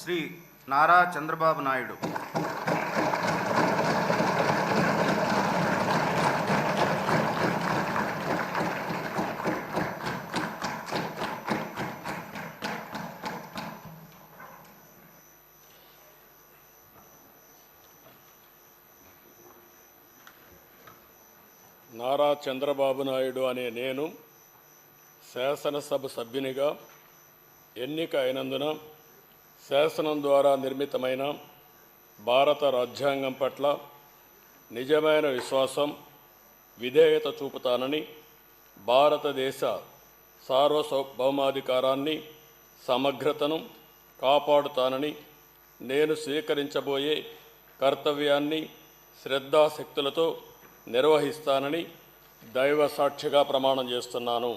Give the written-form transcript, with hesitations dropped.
శ్రీ నారా చంద్రబాబు నాయుడు. నారా చంద్రబాబు నాయుడు అనే నేను శాసనసభ సభ్యునిగా ఎన్నిక అయినందున శాసనం ద్వారా నిర్మితమైన భారత రాజ్యాంగం పట్ల నిజమైన విశ్వాసం, విధేయత చూపుతానని, భారతదేశ సార్వభౌమాధికారాన్ని, సమగ్రతను కాపాడుతానని, నేను స్వీకరించబోయే కర్తవ్యాన్ని శ్రద్ధాశక్తులతో నిర్వహిస్తానని దైవ సాక్షిగా ప్రమాణం చేస్తున్నాను.